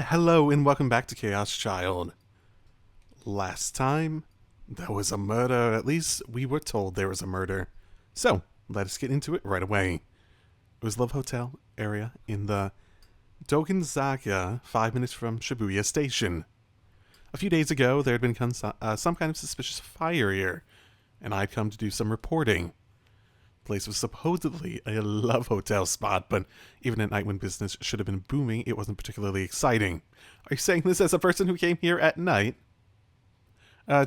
Hello and welcome back to Chaos Child. Last time, there was a murder. At least we were told there was a murder. So, let us get into it right away. It was Love Hotel area in the Dogenzaga, 5 minutes from Shibuya Station. A few days ago, there had been some kind of suspicious fire here, and I'd come to do some reporting. The place was supposedly a love hotel spot, but even at night when business should have been booming, it wasn't particularly exciting. Are you saying this as a person who came here at night?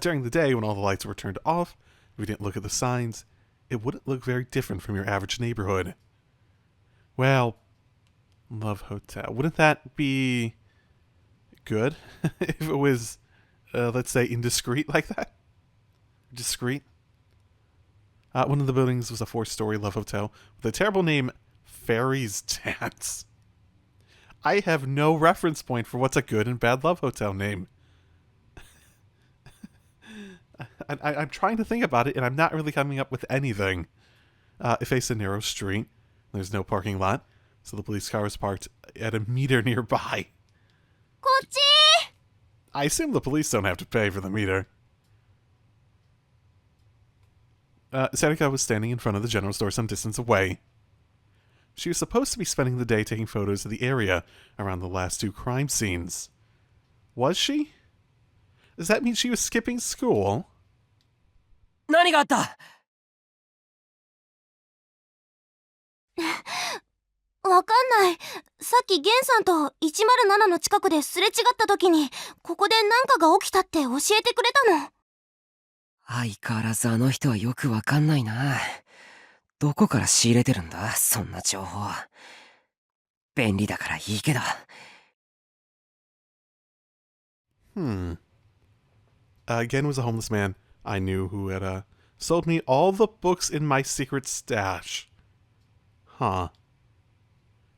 During the day, when all the lights were turned off, if we didn't look at the signs, it wouldn't look very different from your average neighborhood. Well, love hotel. Wouldn't that be good if it was, let's say, indiscreet like that? Discreet? One of the buildings was a 4-story love hotel with a terrible name, Fairy's Dance. I have no reference point for what's a good and bad love hotel name. I'm trying to think about it, and I'm not really coming up with anything. It faced a narrow street. There's no parking lot, so the police car was parked at a meter nearby. こっち I assume the police don't have to pay for the meter. Seneca was standing in front of the general store some distance away. She was supposed to be spending the day taking photos of the area around the last 2 crime scenes. Was she? Does that mean she was skipping school? 何があった？わかんない。さっきゲンさんと107の近くですれ違った時に、ここで何かが起きたって教えてくれたの。相変わらずあの人はよくわかんないな。どこから仕入れてるんだ、そんな情報。便利だからいいけど。Again was a homeless man I knew who had sold me all the books in my secret stash. Huh.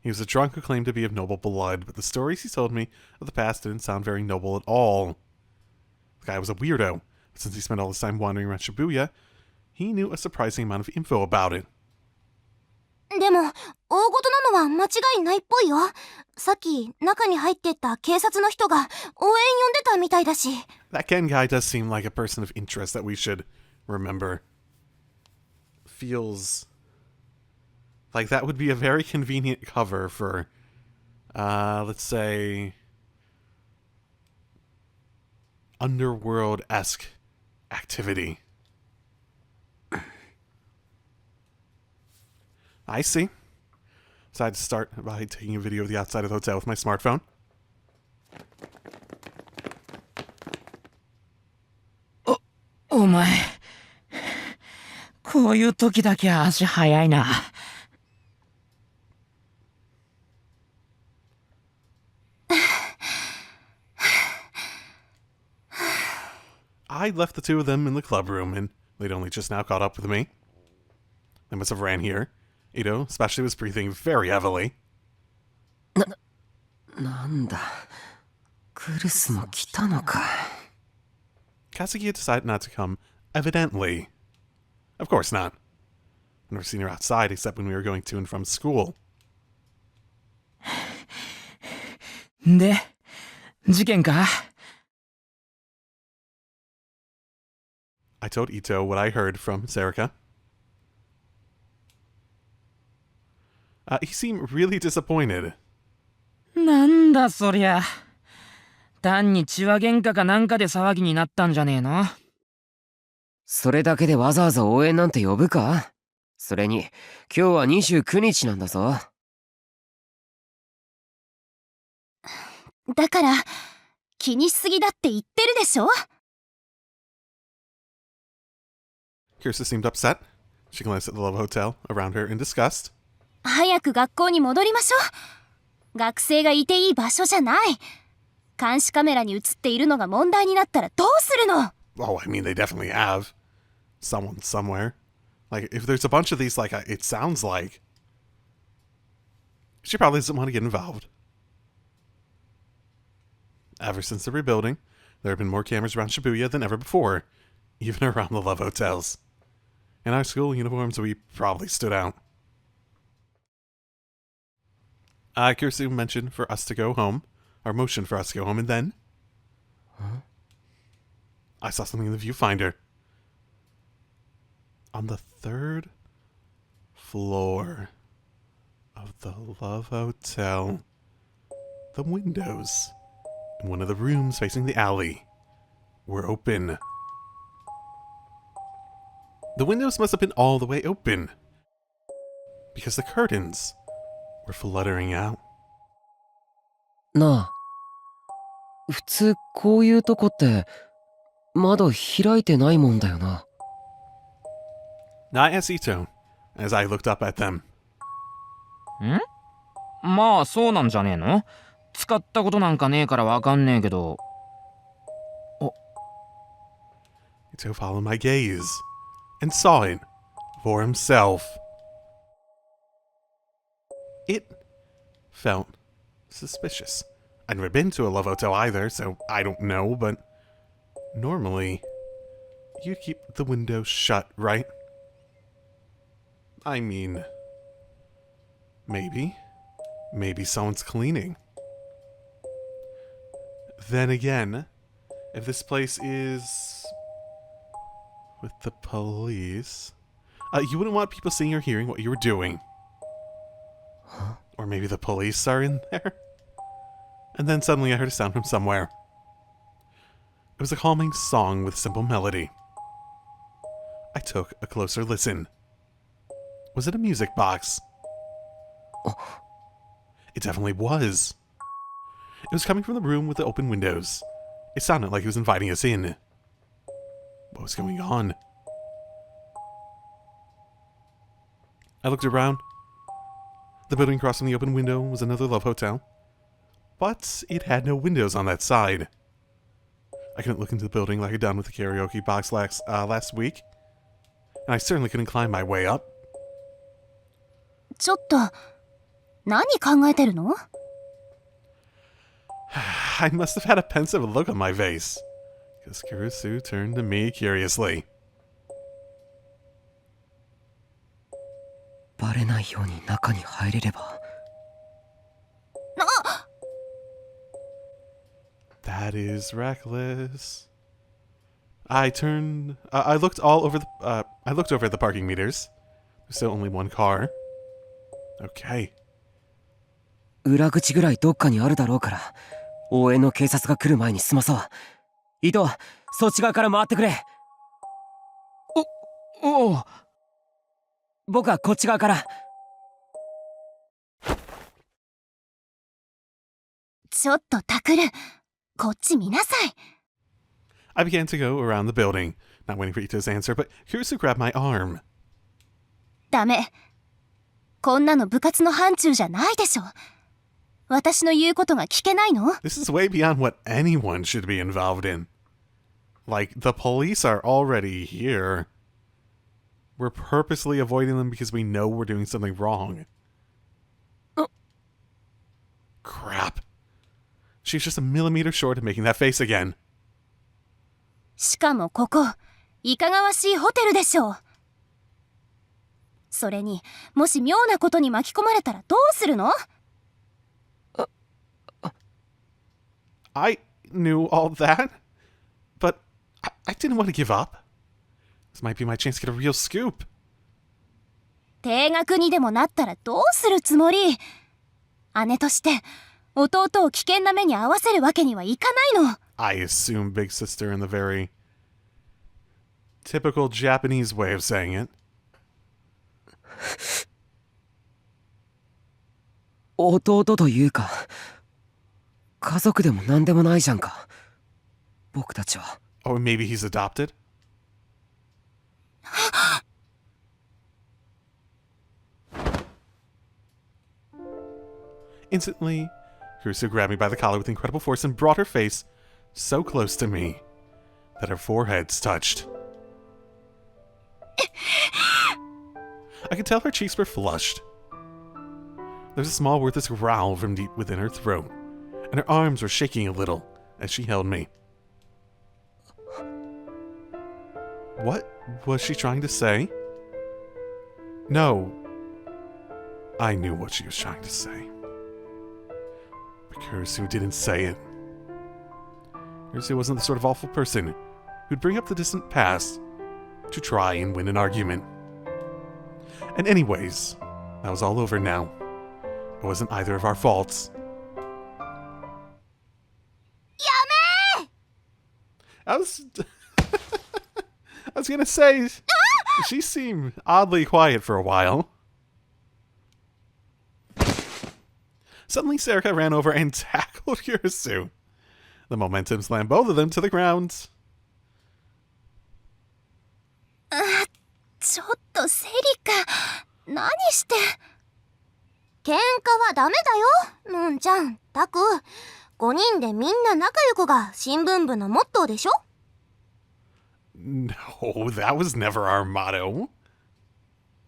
He was a drunk who claimed to be of noble blood, but the stories he told me of the past didn't sound very noble at all. The guy was a weirdo, but since he spent all his time wandering around Shibuya, he knew a surprising amount of info about it. でも、大事なのは間違いないっぽいよ。さっき中に入ってった警察の人が応援呼んでたみたいだし。That Ken guy does seem like a person of interest that we should remember. Feels like that would be a very convenient cover for, let's say, underworld-esque activity. I see. So I had to start by taking a video of the outside of the hotel with my smartphone. お前、こういう時だけ足早いな。I left the two of them in the club room, and they'd only just now caught up with me. They must have ran here. Ito especially was breathing very heavily. なんだ。クルスも来たのか。Kazuki had decided not to come, evidently. Of course not. I've never seen her outside except when we were going to and from school. で、事件か？ I told Ito what I heard from Serica. He seemed really disappointed. なんだそりゃ。単に血は喧嘩かなんかで騒ぎになったんじゃねえの？それだけでわざわざ応援なんて呼ぶか？それに、今日は29日なんだぞ。だから、気にしすぎだって言ってるでしょ？ Kirsten seemed upset. She glanced at the love hotel around her in disgust. 早く学校に戻りましょう。学生がいていい場所じゃない。監視カメラに映っているのが問題になったらどうするの？ Oh, I mean, they definitely have. Someone somewhere. Like, if there's a bunch of these, like, it sounds like. She probably doesn't want to get involved. Ever since the rebuilding, there have been more cameras around Shibuya than ever before, even around the love hotels. In our school uniforms, we probably stood out. Kirsu mentioned for us to go home, or motioned for us to go home, and then... Huh? I saw something in the viewfinder. On the 3rd floor of the Love Hotel, the windows in one of the rooms facing the alley were open. The windows must have been all the way open, because the curtains were fluttering out. なあ、普通こういうとこって窓開いてないもんだよな。I asked Ito, as I looked up at them. ん？まあそうなんじゃねえの？使ったことなんかねえからわかんねえけど。Ito followed my gaze and saw it for himself. It felt suspicious. I'd never been to a love hotel either, so I don't know, but normally you keep the windows shut, right? I mean, maybe someone's cleaning. Then again, if this place is with the police, you wouldn't want people seeing or hearing what you were doing. Huh? Or maybe the police are in there? And then suddenly I heard a sound from somewhere. It was a calming song with simple melody. I took a closer listen. Was it a music box? Oh. It definitely was. It was coming from the room with the open windows. It sounded like he was inviting us in. What was going on? I looked around. The building across from the open window was another love hotel, but it had no windows on that side. I couldn't look into the building like I'd done with the karaoke box last week, and I certainly couldn't climb my way up. ちょっと何考えてるの？ I must have had a pensive look on my face, because Kurusu turned to me curiously. バレないように中に入れれば。That is reckless. I looked over at the parking meters. There's still only one car. Okay. 裏口ぐらいどっかにあるだろうから、応援の警察が来る前に済まそう。伊藤、そっち側から回ってくれ。おう。僕はこっち側から。ちょっとタクル、こっち見なさい。 I began to go around the building, not waiting for Ito's answer, but Kurusu grabbed my arm. ダメ。こんなの部活の範疇じゃないでしょ。私の言うことが聞けないの？ This is way beyond what anyone should be involved in. Like, the police are already here. We're purposely avoiding them because we know we're doing something wrong. Crap. She's just a millimeter short of making that face again. しかもここ、いかがわしいホテルでしょう。それに、もし妙なことに巻き込まれたらどうするの？ I knew all that, but I didn't want to give up. This might be my chance to get a real scoop. 停学にでもなったらどうするつもり？姉として弟を危険な目に遭わせるわけにはいかないの。 I assume big sister in the very typical Japanese way of saying it. 弟というか、家族でも何でもないじゃんか。僕たちは。Oh, maybe he's adopted? Instantly, Kurusu grabbed me by the collar with incredible force and brought her face so close to me that our foreheads touched. I could tell her cheeks were flushed. There was a small wordless growl from deep within her throat, and her arms were shaking a little as she held me. What was she trying to say? No. I knew what she was trying to say. But Kurusu didn't say it. Kurusu wasn't the sort of awful person who'd bring up the distant past to try and win an argument. And anyways, that was all over now. It wasn't either of our faults. Yame! I was gonna say, she seemed oddly quiet for a while. Suddenly, Serika ran over and tackled Kurusu. The momentum slammed both of them to the ground. ちょっとセリカ、何して。喧嘩はダメだよ、のんちゃん。タク、5人でみんな仲良くが新聞部のモットーでしょ？ No, that was never our motto.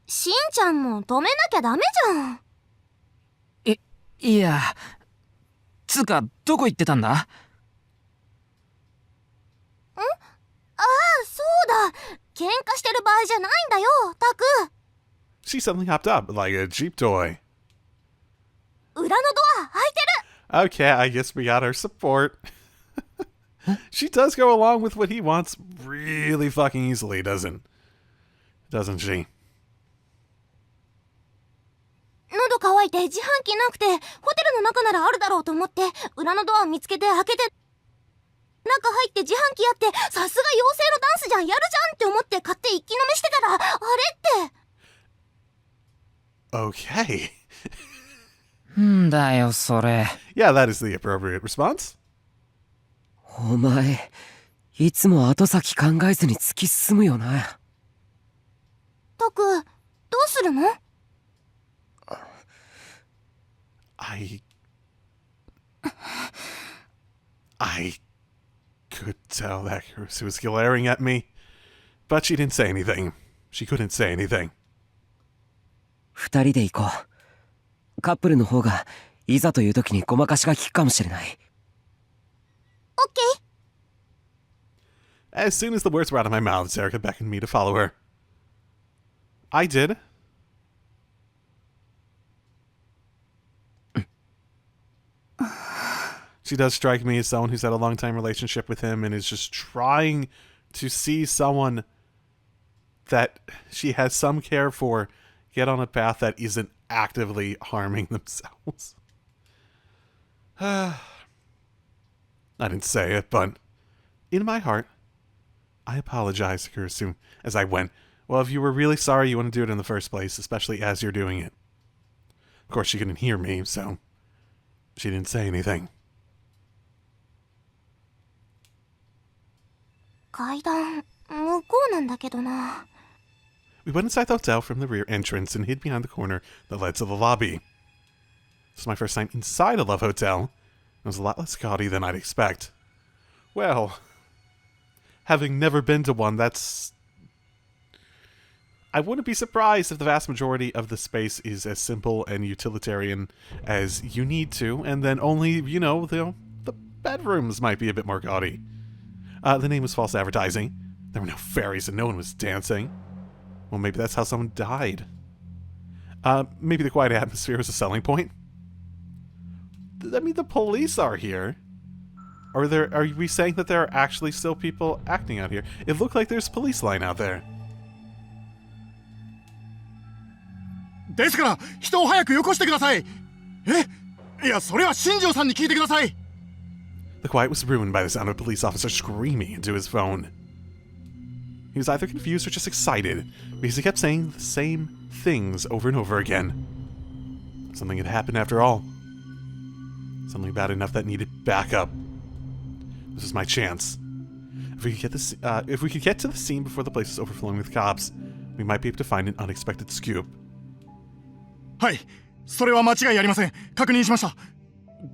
しんちゃんも止めなきゃダメじゃん。いや、つうか、どこ行ってたんだ？ああ、そうだ。喧嘩してる場合じゃないんだよ、タク。 She suddenly hopped up like a Jeep toy. 裏のドア開いてる。 Okay, I guess we got our support. She does go along with what he wants really fucking easily, doesn't she? 喉乾いて自販機なくてホテルの中ならあるだろうと思って裏のドア見つけて開けて中入って自販機やってさすが妖精のダンスじゃんやるじゃんって思って買って一気飲みしてたらあれって Okay. んだよそれ。 Yeah, that is the appropriate response. お前、いつも後先考えずに突き進むよな。タク、どうするの？ I could tell that Kurusu was glaring at me, but she didn't say anything. She couldn't say anything. 二人で行こう。カップルの方がいざという時にごまかしが効くかもしれない。オッケー。 As soon as the words were out of my mouth, Serika beckoned me to follow her. I did. She does strike me as someone who's had a long-time relationship with him and is just trying to see someone that she has some care for get on a path that isn't actively harming themselves. I didn't say it, but in my heart, I apologized to Kurusu as I went. Well, if you were really sorry, you wouldn't do it in the first place, especially as you're doing it. Of course, she couldn't hear me, so she didn't say anything. 階段向こうなんだけどな。 We went inside the hotel from the rear entrance and hid behind the corner that led to the lobby. This was my first time inside a love hotel. It was a lot less gaudy than I'd expect. Well, having never been to one, I wouldn't be surprised if the vast majority of the space is as simple and utilitarian as you need to, and then only, the bedrooms might be a bit more gaudy. The name was false advertising. There were no fairies and no one was dancing. Well, maybe that's how someone died. Maybe the quiet atmosphere was a selling point. I mean, the police are here. Are we saying that there are actually still people acting out here? It looked like there's a police line out there. ですから人を早くよこしてください。いや、それは新庄さんに聞いてください。 The quiet was ruined by the sound of a police officer screaming into his phone. He was either confused or just excited, because he kept saying the same things over and over again. Something had happened after all. Something bad enough that needed backup. This was my chance. If we could get to the scene before the place was overflowing with cops, we might be able to find an unexpected scoop. はい、それは間違いありません。確認しました。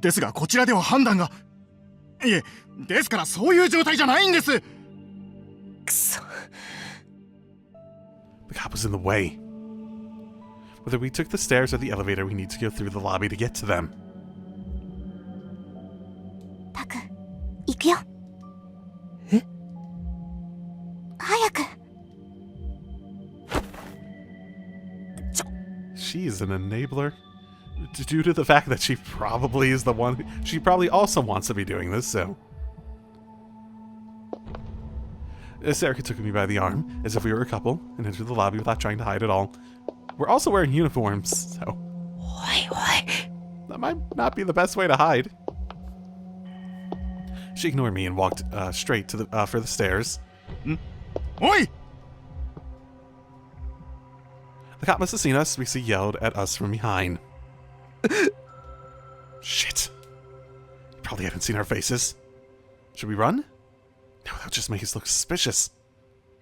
ですがこちらでは判断が。いえ、ですからそういう状態じゃないんです。くそ。 The cop was in the way. Whether we took the stairs or the elevator, we need to go through the lobby to get to them. タク、行くよ。え？早く。 She is an enabler. due to the fact that she probably is the one. She probably also wants to be doing this, so. Serica took me by the arm, as if we were a couple, and entered the lobby without trying to hide at all. We're also wearing uniforms, so. That might not be the best way to hide. She ignored me and walked straight to the for the stairs. Oi! The cop must have seen us because he yelled at us from behind. Shit. He probably hadn't seen our faces. Should we run? No, that'll just make us look suspicious.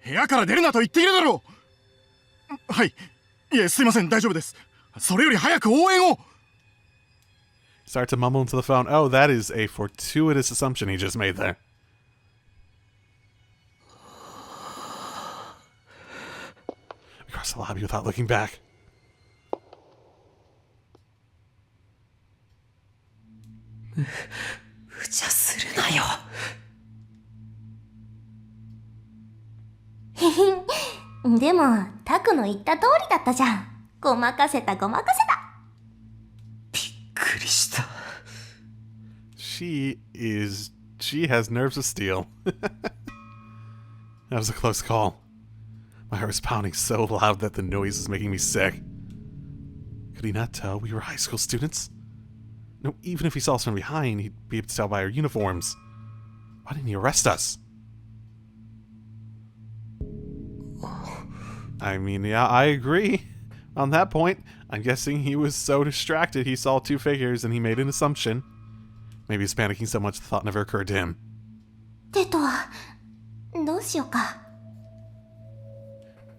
部屋から出るなと言っているだろう。はい。いえ、すいません、大丈夫です。それより早く応援を。He started to mumble into the phone. Oh, that is a fortuitous assumption he just made there. We crossed the lobby without looking back. "でもタクの言った通りだったじゃん。ごまかせたごまかせた。She has nerves of steel. That was a close call. My heart was pounding so loud that the noise was making me sick. Could he not tell we were high school students? No, even if he saw us from behind, he'd be able to tell by our uniforms. Why didn't he arrest us? I mean, yeah, I agree. On that point, I'm guessing he was so distracted he saw two figures and he made an assumption. Maybe he's panicking so much the thought never occurred to him. ってとはどうしようか。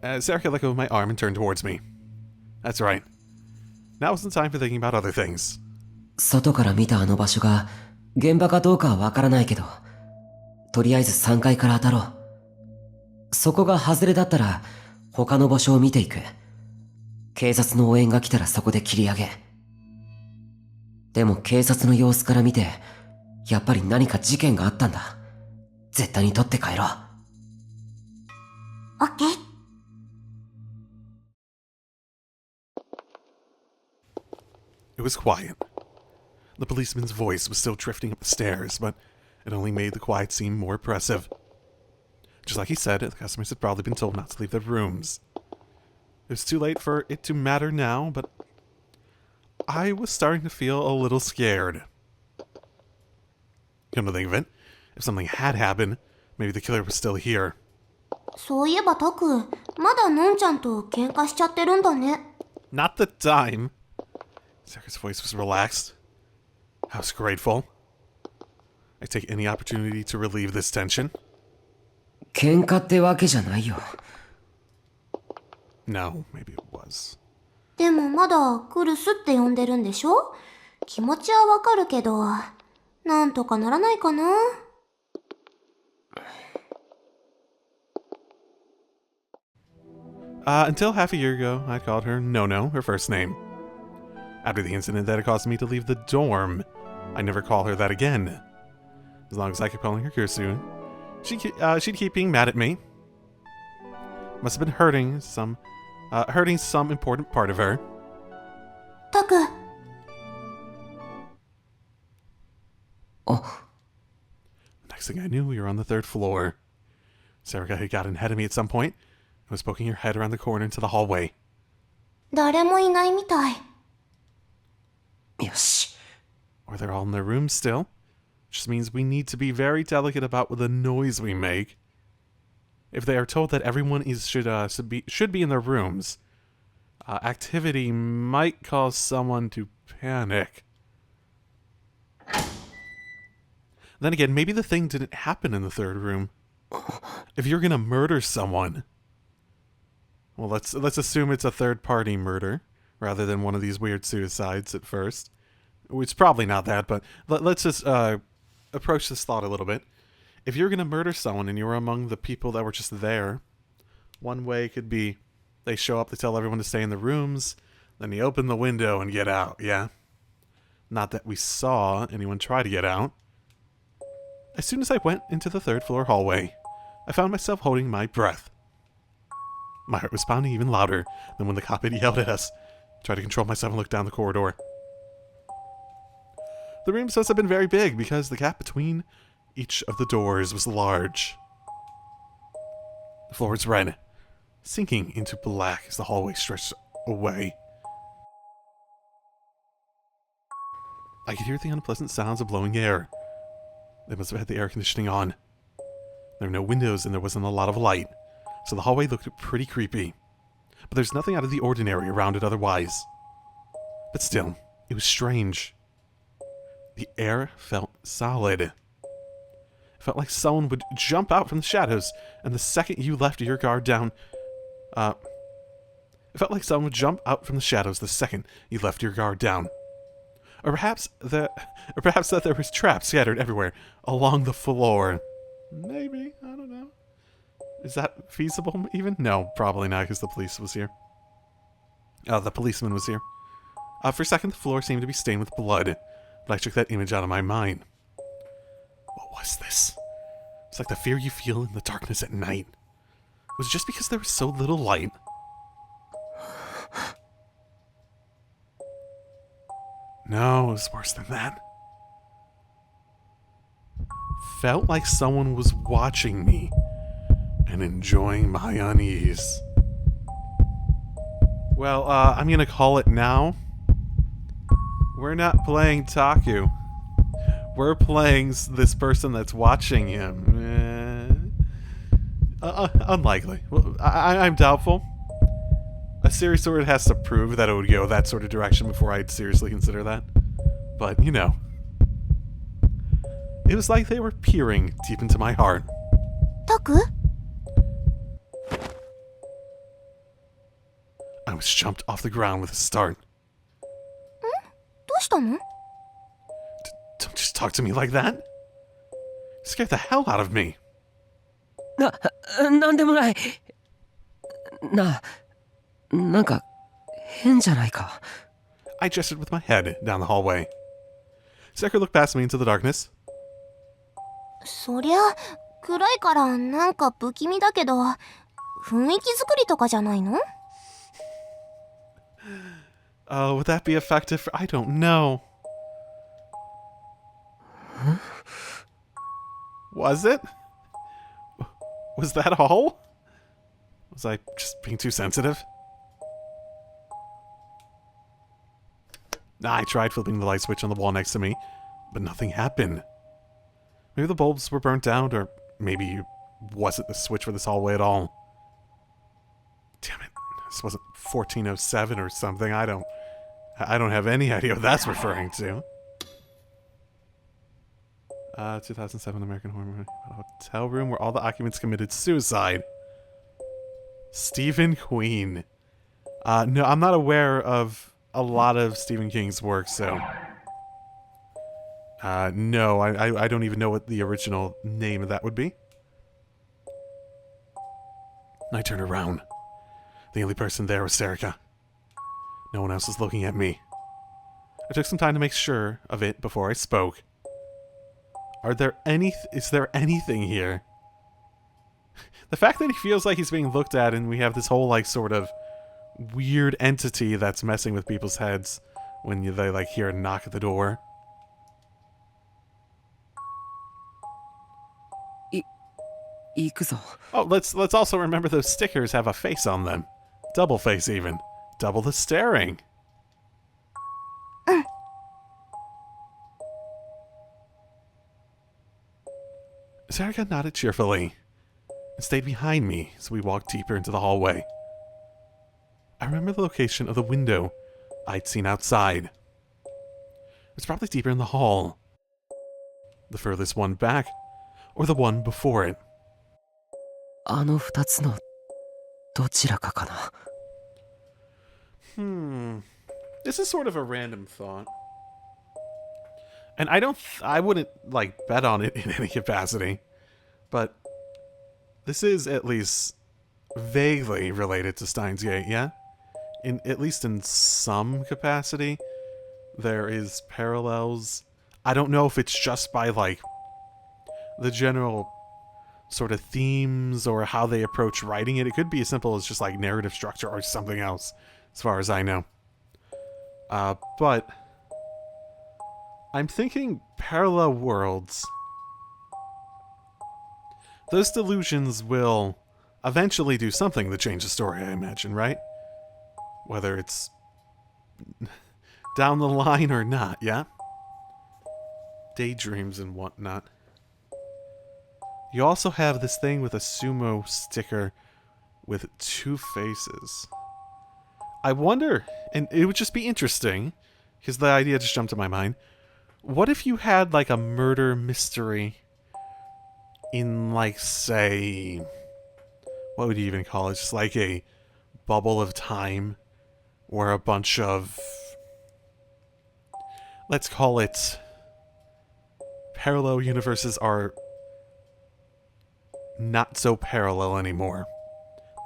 Serica let go of my arm and turned towards me. That's right. Now isn't time for thinking about other things. 外から見たあの場所が現場かどうかはわからないけど、とりあえず3階から当たろう。そこが外れだったら他の場所を見ていく。警察の応援が来たらそこで切り上げ。でも警察の様子から見て、やっぱり何か事件があったんだ。絶対に取って帰ろう。オッケー。It was quiet. The policeman's voice was still drifting up the stairs, but it only made the quiet seem more oppressive. Just like he said, the customers had probably been told not to leave their rooms. It was too late for it to matter now, but I was starting to feel a little scared. Come to think of it, if something had happened, maybe the killer was still here. そういえばタク、まだのんちゃんと喧嘩しちゃってるんだね。Not the time. Sarah's voice was relaxed. I was grateful. I'd take any opportunity to relieve this tension. 喧嘩ってわけじゃないよ。No, maybe it was. でもまだクルスって呼んでるんでしょ？気持ちはわかるけど、なんとかならないかな。Until half a year ago, I called her No-No, her first name. After the incident that had caused me to leave the dorm, I never call her that again. As long as I kept calling her Kursu, she'd keep being mad at me. Must have been hurting some important part of her. タク。Next thing I knew, we were on the 3rd floor. Sarah had gotten ahead of me at some point and was poking her head around the corner into the hallway. 誰もいないみたい。よし。 Or they're all in their rooms still. Just means we need to be very delicate about the noise we make. If they are told that everyone should be in their rooms, activity might cause someone to panic. Then again, maybe the thing didn't happen in the 3rd room. If you're gonna murder someone, well, let's assume it's a third-party murder rather than one of these weird suicides at first. It's probably not that, but let's just approach this thought a little bit. If you're gonna murder someone and you're among the people that were just there, one way could be they show up to tell everyone to stay in the rooms, then you open the window and get out, yeah? Not that we saw anyone try to get out. As soon as I went into the 3rd floor hallway, I found myself holding my breath. My heart was pounding even louder than when the cop had yelled at us. I tried to control myself and look down the corridor. The rooms must have been very big because the gap between each of the doors was large. The floor was red, sinking into black as the hallway stretched away. I could hear the unpleasant sounds of blowing air. They must have had the air conditioning on. There were no windows and there wasn't a lot of light, so the hallway looked pretty creepy. But there's nothing out of the ordinary around it otherwise. But still, it was strange. The air felt solid. It felt like someone would jump out from the shadows, and the second you left your guard down... It felt like someone would jump out from the shadows the second you left your guard down. Or perhaps that there was traps scattered everywhere along the floor. Maybe, I don't know. Is that feasible even? No, probably not, because the police was here. The policeman was here. For a second, the floor seemed to be stained with blood, but I took that image out of my mind. What was this? It's like the fear you feel in the darkness at night. Was it just because there was so little light? No, it was worse than that. Felt like someone was watching me and enjoying my unease. Well, I'm gonna call it now. We're not playing Taku. We're playing this person that's watching him. Unlikely. Well, I'm doubtful. A series sort of has to prove that it would go that sort of direction before I'd seriously consider that. But, you know. It was like they were peering deep into my heart. Taku? I was jumped off the ground with a start. どうしたの? Don't just talk to me like that. You scared the hell out of me. なんでもない。なんか変じゃないか。 I gestured with my head down the hallway. Sakura looked past me into the darkness. そりゃ暗いからなんか不気味だけど、雰囲気作りとかじゃないの? Would that be effective for... I don't know. Huh? Was it? Was that all? Was I just being too sensitive? I tried flipping the light switch on the wall next to me, but nothing happened. Maybe the bulbs were burnt out, or maybe it wasn't the switch for this hallway at all. Damn it. This wasn't 1407 or something. I don't have any idea what that's referring to. 2007 American Horror Movie. A hotel room where all the occupants committed suicide. Stephen Queen. No, I'm not aware of a lot of Stephen King's work, so... no, I don't even know what the original name of that would be. I turned around. The only person there was Serica. No one else was looking at me. I took some time to make sure of it before I spoke. Is there anything here? The fact that he feels like he's being looked at and we have this whole, like, sort of weird entity that's messing with people's heads when they, like, hear a knock at the door. Oh, let's also remember those stickers have a face on them. Double face, even. Double the staring. Sarika nodded cheerfully and stayed behind me as we walked deeper into the hallway. I remember the location of the window I'd seen outside. It's probably deeper in the hall. The furthest one back, or the one before it. あの二つのどちらかかな。This is sort of a random thought. And I wouldn't, like, bet on it in any capacity. But this is at least vaguely related to Steins Gate, yeah? At least in some capacity, there is parallels. I don't know if it's just by, like, the general sort of themes or how they approach writing it. It could be as simple as just, like, narrative structure or something else, as far as I know. But I'm thinking parallel worlds. Those delusions will eventually do something to change the story, I imagine, right? Whether it's down the line or not, yeah? Daydreams and whatnot. You also have this thing with a sumo sticker with 2 faces. I wonder, and it would just be interesting, because the idea just jumped to my mind. What if you had like a murder mystery in, like, say, what would you even call it? Just like a bubble of time where a bunch of, let's call it, parallel universes are not so parallel anymore.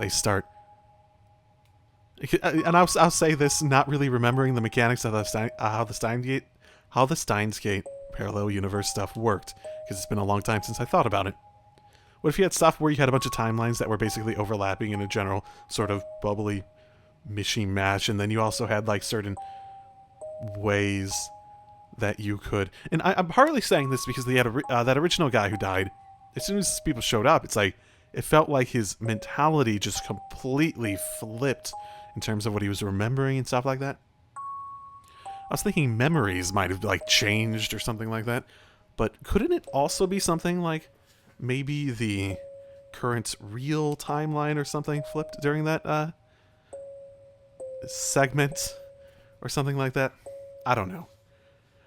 They start, and I'll say this, not really remembering the mechanics of how the Steins Gate parallel universe stuff worked, because it's been a long time since I thought about it. What if you had stuff where you had a bunch of timelines that were basically overlapping in a general sort of bubbly mishy-mash, and then you also had like certain ways that you could... And I'm partly saying this because they had that original guy who died. As soon as people showed up, it's like, it felt like his mentality just completely flipped in terms of what he was remembering and stuff like that. I was thinking memories might have like changed or something like that, but couldn't it also be something like maybe the current real timeline or something flipped during that segment or something like that? I don't know.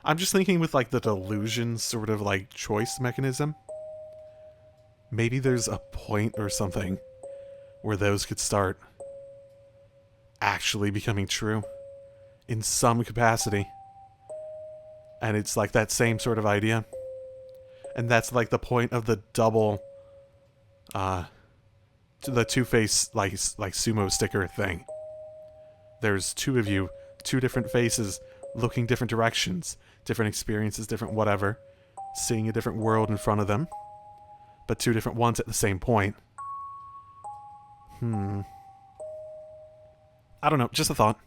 I'm just thinking with like the delusion sort of like choice mechanism. Maybe there's a point or something where those could start actually becoming true in some capacity. And it's like that same sort of idea. And that's like the point of the double, the two-face like sumo sticker thing. There's 2 of you, 2 different faces, looking different directions, different experiences, different whatever, seeing a different world in front of them, but 2 different ones at the same point. I don't know, just a thought.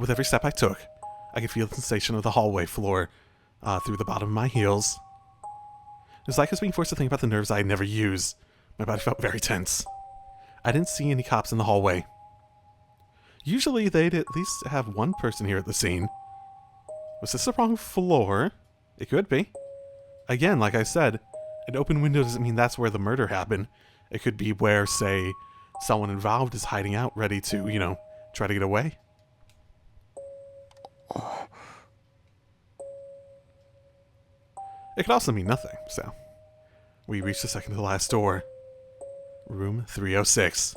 With every step I took, I could feel the sensation of the hallway floor through the bottom of my heels. It was like I was being forced to think about the nerves I had never used. My body felt very tense. I didn't see any cops in the hallway. Usually they'd at least have one person here at the scene. Was this the wrong floor? It could be. Again, like I said, an open window doesn't mean that's where the murder happened. It could be where, say, someone involved is hiding out, ready to, you know, try to get away. It could also mean nothing, so... We reached the second to last door. Room 306.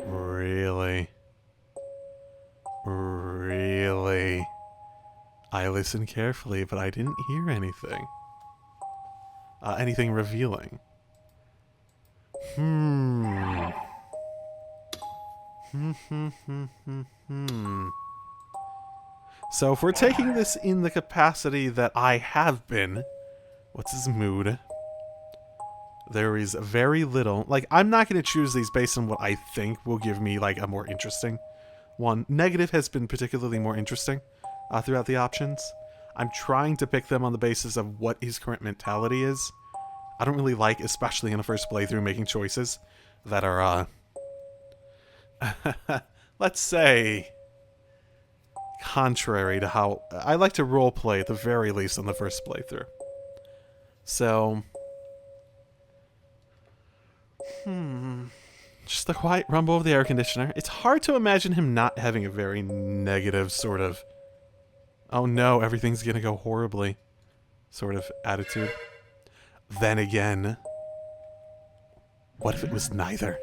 Really? Really? I listened carefully, but I didn't hear anything. Anything revealing. So if we're taking this in the capacity that I have been, what's his mood? There is very little, like, I'm not going to choose these based on what I think will give me, like, a more interesting one. Negative has been particularly more interesting throughout the options. I'm trying to pick them on the basis of what his current mentality is. I don't really like, especially in the first playthrough, making choices that are, let's say, contrary to how I like to roleplay at the very least on the first playthrough. So, just the quiet rumble of the air conditioner. It's hard to imagine him not having a very negative sort of, oh no, everything's gonna go horribly sort of attitude. Then again, what if it was neither?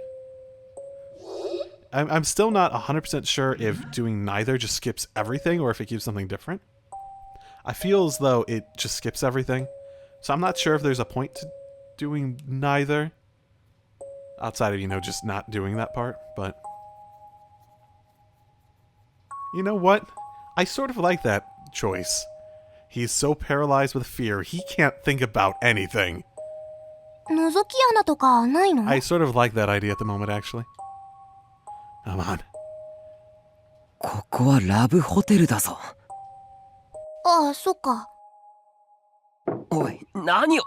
I'm still not 100% sure if doing neither just skips everything or if it gives something different. I feel as though it just skips everything. So I'm not sure if there's a point to doing neither. Outside of, you know, just not doing that part, but... You know what? I sort of like that choice. He's so paralyzed with fear, he can't think about anything. 覗き穴とかないの？ I sort of like that idea at the moment, actually. Come on. ここはラブホテルだぞ。ああ、そっか。おい、何を。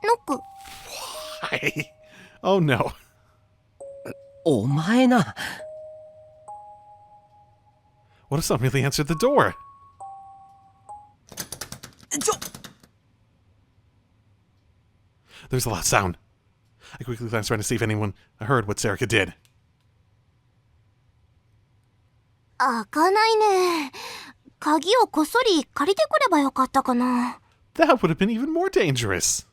ノック。Hi. Oh no. お前な。What if someone really answered the door? ちょ。 There's a loud sound. I quickly glanced around to see if anyone heard what Serica did. 開かないね。鍵をこっそり借りてくればよかったかな。That would have been even more dangerous.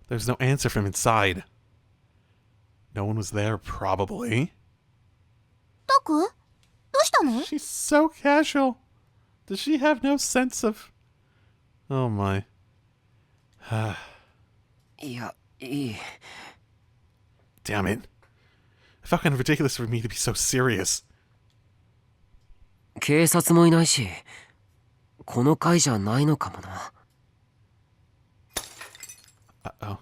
There's no answer from inside. No one was there, probably. タク？どうしたの？ She's so casual. Does she have no sense of... Oh my. いや、いい。Damn it. It felt kind of ridiculous for me to be so serious. 警察もいないし、この階じゃないのかもな。Uh-oh.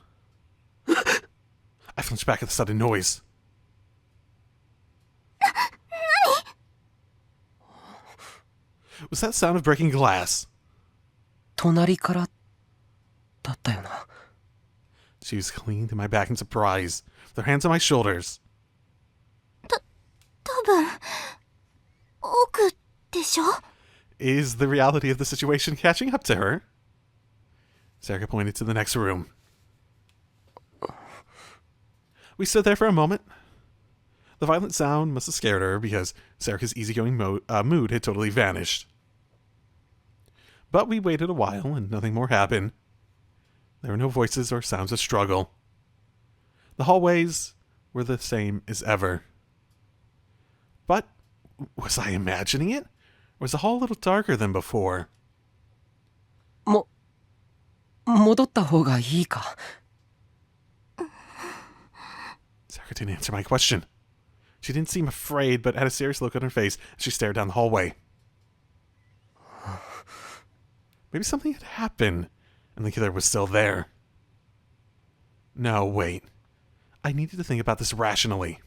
I flinched back at the sudden noise. Was that sound of breaking glass? 隣からだったよな。She was clinging to my back in surprise, with her hands on my shoulders. 多分奥でしょ？ Is the reality of the situation catching up to her? Serica pointed to the next room. We stood there for a moment. The violent sound must have scared her because Serica's easygoing mood had totally vanished. But we waited a while and nothing more happened. There were no voices or sounds of struggle. The hallways were the same as ever. But was I imagining it? Or was the hall a little darker than before? 戻った方がいいか。Serica didn't answer my question. She didn't seem afraid, but had a serious look on her face as she stared down the hallway. Maybe something had happened, and the killer was still there. No, wait. I needed to think about this rationally.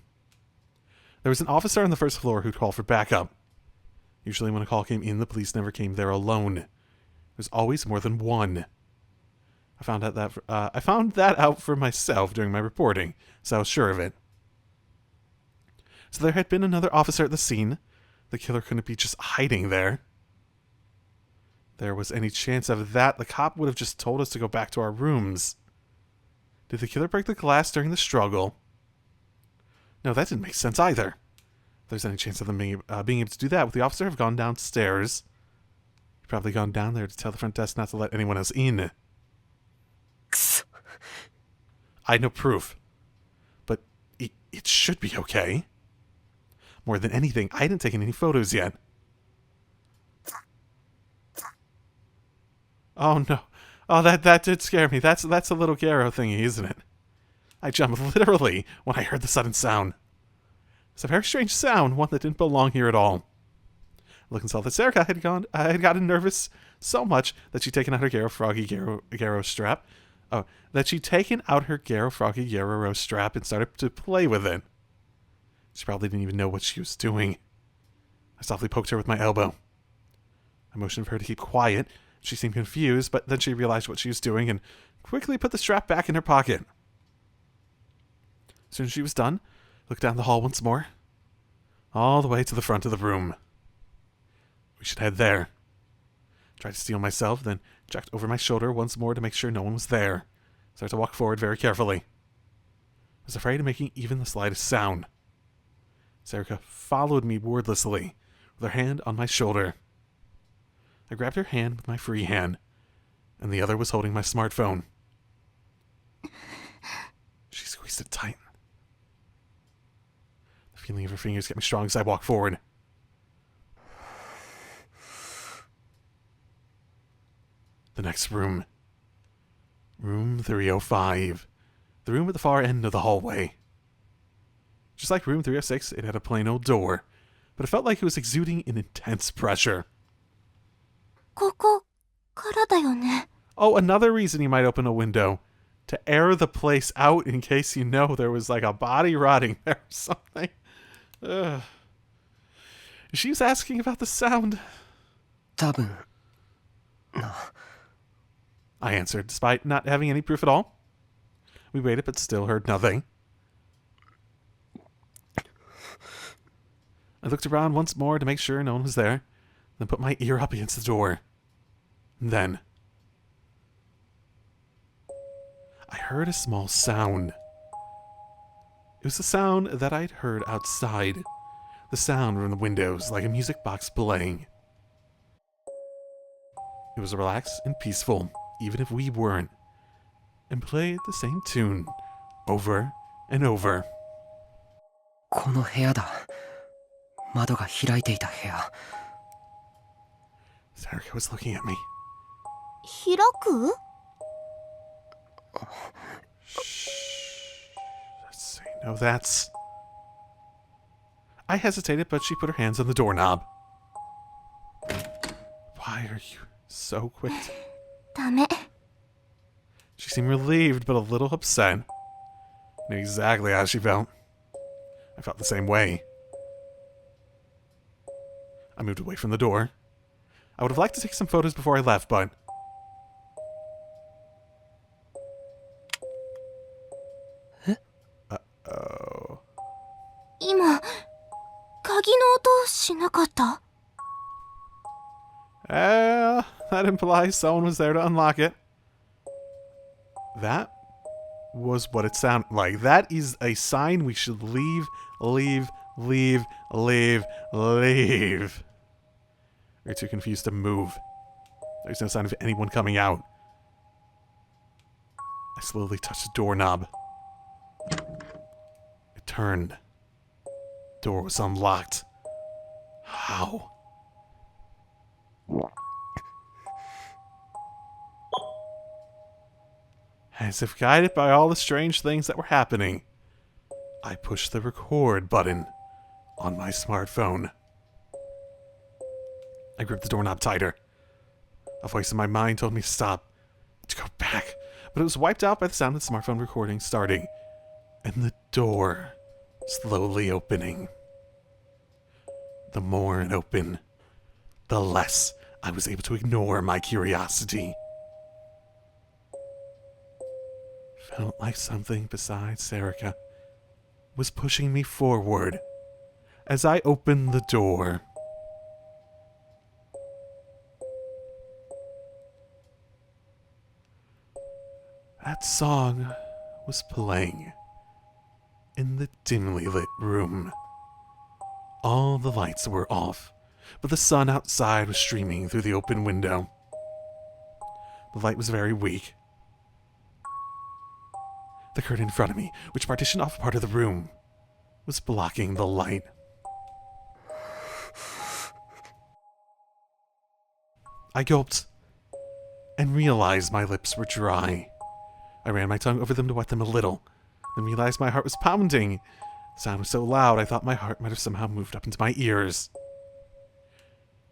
There was an officer on the first floor who'd call for backup. Usually when a call came in, the police never came there alone. There was always more than one. I found that out for myself during my reporting, so I was sure of it. So there had been another officer at the scene. The killer couldn't be just hiding there. If there was any chance of that, the cop would have just told us to go back to our rooms. Did the killer break the glass during the struggle? No, that didn't make sense either. If there's any chance of them being able to do that, would the officer have gone downstairs? He'd probably gone down there to tell the front desk not to let anyone else in. I had no proof. But it should be okay. More than anything, I hadn't taken any photos yet. Oh no. Oh, that did scare me. That's a little Garo thingy, isn't it? I jumped literally when I heard the sudden sound. It's a very strange sound, one that didn't belong here at all. I looked and saw that Serica had gotten nervous so much that she'd taken out her Garo strap. Oh, that she'd taken out her Garo strap and started to play with it. She probably didn't even know what she was doing. I softly poked her with my elbow. I motioned for her to keep quiet. She seemed confused, but then she realized what she was doing and quickly put the strap back in her pocket. As soon as she was done, I looked down the hall once more. All the way to the front of the room. We should head there. Tried to steel myself, then checked over my shoulder once more to make sure no one was there. Started to walk forward very carefully. I was afraid of making even the slightest sound. Serica followed me wordlessly, with her hand on my shoulder. I grabbed her hand with my free hand, and the other was holding my smartphone. She squeezed it tight. The feeling of her fingers kept me strong as I walked forward. The next room. Room 305. The room at the far end of the hallway. Just like room 306, it had a plain old door, but it felt like it was exuding an intense pressure. ここからだよね。Oh, another reason you might open a window. To air the place out in case you know there was like a body rotting there or something. Ugh. She was asking about the sound. 多分 I answered, despite not having any proof at all. We waited, but still heard nothing. I looked around once more to make sure no one was there, then put my ear up against the door. Then I heard a small sound. It was the sound that I'd heard outside. The sound from the windows, like a music box playing. It was relaxed and peaceful, even if we weren't, and played the same tune over and over. この部屋だ。窓が開いていた部屋。 Sarika was looking at me. 開く？ Let's see. No, that's... I hesitated, but she put her hands on the doorknob. Why are you so quick? ダメ。 She seemed relieved, but a little upset. Knew exactly how she felt. I felt the same way. I moved away from the door. I would have liked to take some photos before I left, but... Uh-oh. 今、鍵の音しなかった？ That implies someone was there to unlock it. That was what it sounded like. That is a sign we should leave, leave, leave, leave, leave. We're too confused to move. There's no sign of anyone coming out. I slowly touched the doorknob. It turned. Door was unlocked. How? As if guided by all the strange things that were happening, I pushed the record button on my smartphone. I gripped the doorknob tighter. A voice in my mind told me to stop, to go back, but it was wiped out by the sound of the smartphone recording starting, and the door slowly opening. The more it opened, the less I was able to ignore my curiosity. Felt like something besides Sarika was pushing me forward as I opened the door. That song was playing in the dimly lit room. All the lights were off, but the sun outside was streaming through the open window. The light was very weak. The curtain in front of me, which partitioned off part of the room, was blocking the light. I gulped and realized my lips were dry. I ran my tongue over them to wet them a little, then realized my heart was pounding. The sound was so loud I thought my heart might have somehow moved up into my ears.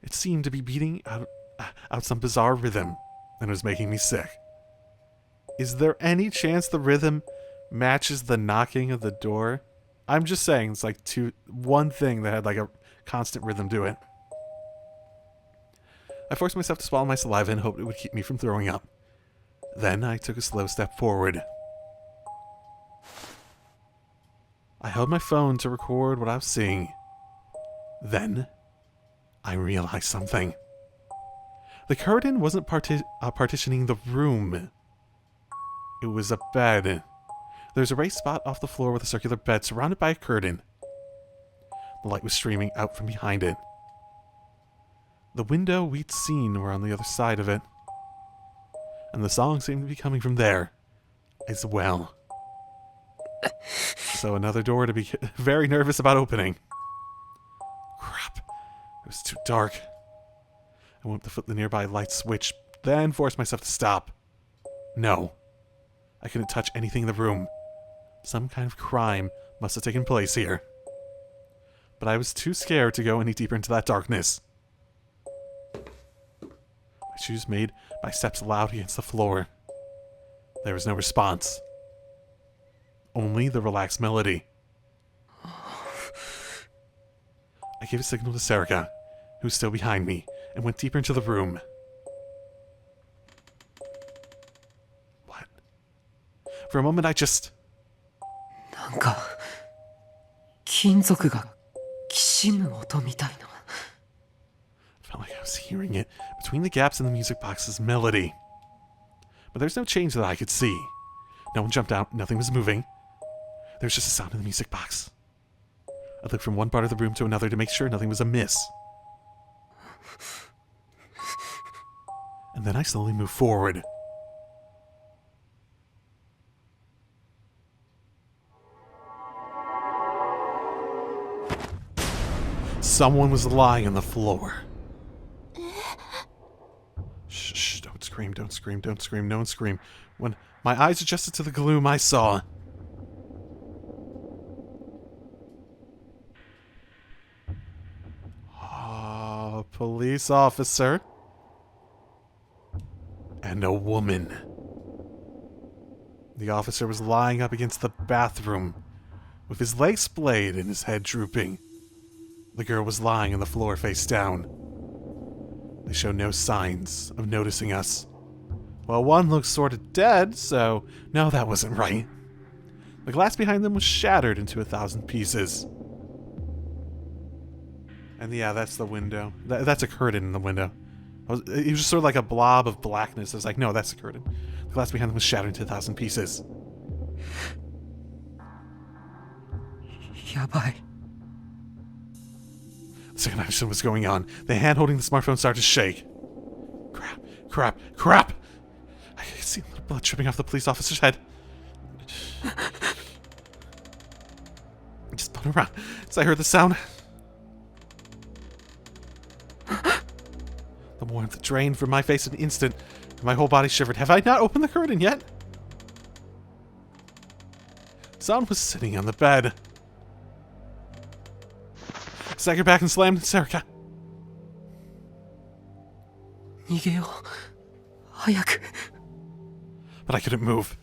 It seemed to be beating out some bizarre rhythm, and it was making me sick. Is there any chance the rhythm matches the knocking of the door? I'm just saying, it's like one thing that had like a constant rhythm to it. I forced myself to swallow my saliva and hoped it would keep me from throwing up. Then I took a slow step forward. I held my phone to record what I was seeing. Then I realized something. The curtain wasn't partitioning the room. It was a bed. There's a raised spot off the floor with a circular bed surrounded by a curtain. The light was streaming out from behind it. The window we'd seen were on the other side of it. And the song seemed to be coming from there as well. So another door to be very nervous about opening. Crap. It was too dark. I went to flip the nearby light switch, then forced myself to stop. No. I couldn't touch anything in the room. Some kind of crime must have taken place here. But I was too scared to go any deeper into that darkness. My shoes made My steps loud against the floor. There was no response. Only the relaxed melody. I gave a signal to Serika, who was still behind me, and went deeper into the room. What? For a moment I just... なんか金属がきしむ音みたいな。 felt like I was hearing it between the gaps in the music box's melody. But there's no change that I could see. No one jumped out, nothing was moving. There was just a sound in the music box. I looked from one part of the room to another to make sure nothing was amiss. And then I slowly moved forward. Someone was lying on the floor. Shh, shh, don't scream, don't scream, don't scream, don't scream. When my eyes adjusted to the gloom, I saw... a police officer. And a woman. The officer was lying up against the bathroom, with his legs splayed and his head drooping. The girl was lying on the floor face down. They showed no signs of noticing us. Well, one looked sort of dead, so no, that wasn't right. The glass behind them was shattered into 1,000 pieces. And yeah, that's the window. That's a curtain in the window. It was just sort of like a blob of blackness. I was like, no, that's a curtain. The glass behind them was shattered into 1,000 pieces. やばい。 The second I understood what was going on, the hand holding the smartphone started to shake. Crap, crap, crap! I could see a little blood dripping off the police officer's head. I just spun around as I heard the sound. The warmth drained from my face in an instant, and my whole body shivered. Have I not opened the curtain yet? Son was sitting on the bed. I staggered back and slammed Serika. 逃げよう。早く。 But I couldn't move.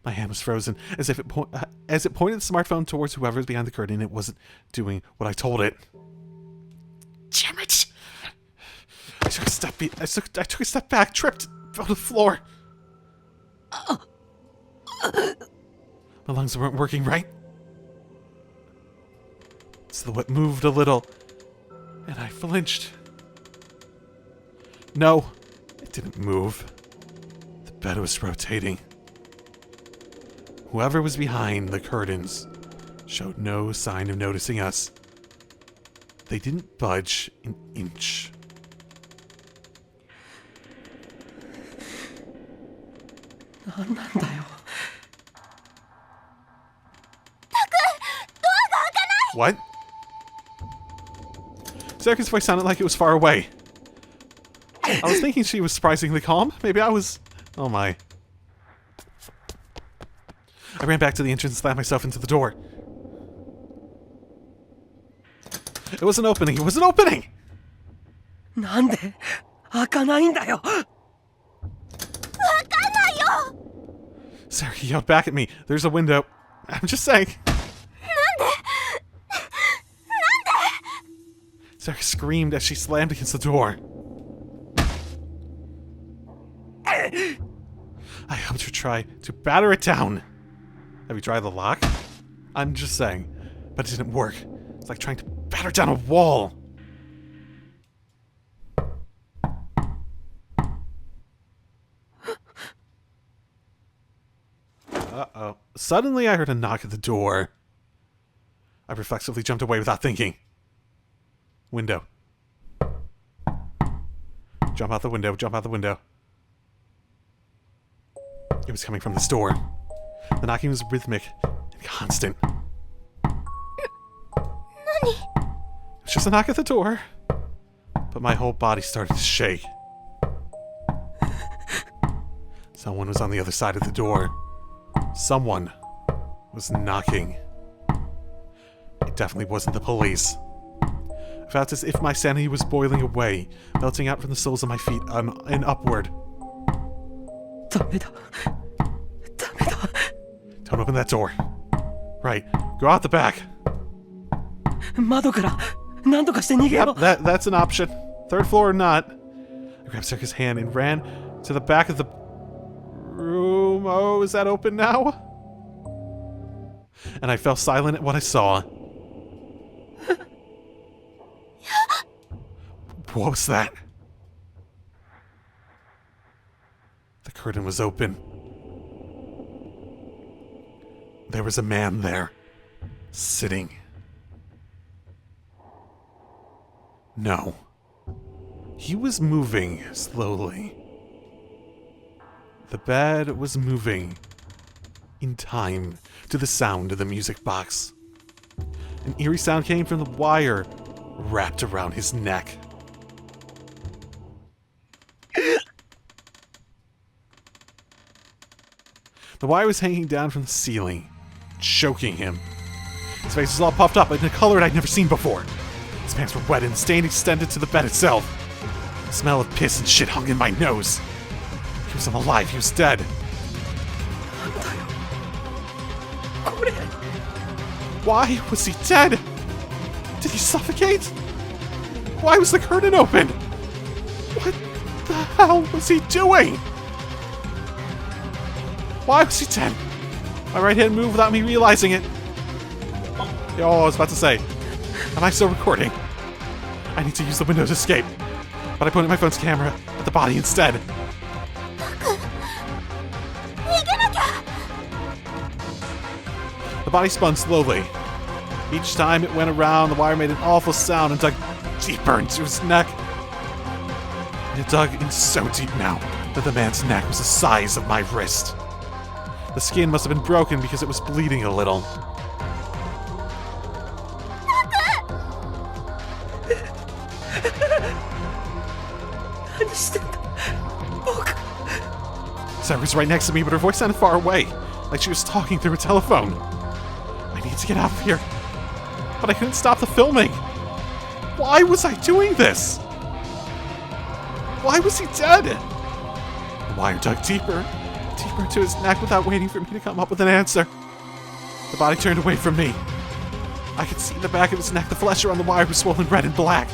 My hand was frozen, as it pointed the smartphone towards whoever was behind the curtain. It wasn't doing what I told it. Damn it! I took a step back, tripped, fell to the floor. My lungs weren't working right. The silhouette moved a little, and I flinched. No, it didn't move. The bed was rotating. Whoever was behind the curtains showed no sign of noticing us. They didn't budge an inch. What? Serika's voice sounded like it was far away. I was thinking she was surprisingly calm. Maybe I was... Oh my. I ran back to the entrance and slammed myself into the door. It wasn't opening. It wasn't opening! なんで開かないんだよ。 Sarah yelled back at me. There's a window. I'm just saying. Sarah screamed as she slammed against the door. I helped her try to batter it down. Have you tried the lock? I'm just saying. But it didn't work. It's like trying to batter down a wall. Uh-oh. Suddenly I heard a knock at the door. I reflexively jumped away without thinking. Window. Jump out the window, jump out the window. It was coming from this door. The knocking was rhythmic and constant. It was just a knock at the door. But my whole body started to shake. Someone was on the other side of the door. Someone was knocking. It definitely wasn't the police. Felt as if my sanity was boiling away, melting out from the soles of my feet and upward. ダメだ。ダメだ。 Don't open that door. Right, go out the back. 窓から何とかして逃げよう。 That's an option. Third floor or not. I grabbed Circa's hand and ran to the back of the room. Oh, is that open now? And I fell silent at what I saw. What was that? The curtain was open. There was a man there, sitting. No. He was moving slowly. The bed was moving in time to the sound of the music box. An eerie sound came from the wire wrapped around his neck. The wire was hanging down from the ceiling, choking him. His face was all puffed up in a color I'd never seen before. His pants were wet and the stain extended to the bed itself. The smell of piss and shit hung in my nose. He wasn't alive, he was dead. Why was he dead? Did he suffocate? Why was the curtain open? What the hell was he doing? Why was he dead? My right hand moved without me realizing it. Oh, I was about to say, am I still recording? I need to use the window to escape. But I pointed my phone's camera at the body instead. The body spun slowly. Each time it went around, the wire made an awful sound and dug deeper into his neck. And it dug in so deep now that the man's neck was the size of my wrist. The skin must have been broken because it was bleeding a little. Sarah was right next to me, but her voice sounded far away, like she was talking through a telephone. I need to get out of here. But I couldn't stop the filming. Why was I doing this? Why was he dead? The wire dug deeper into his neck without waiting for me to come up with an answer. The body turned away from me. I could see the back of his neck. The flesh around the wire was swollen red and black.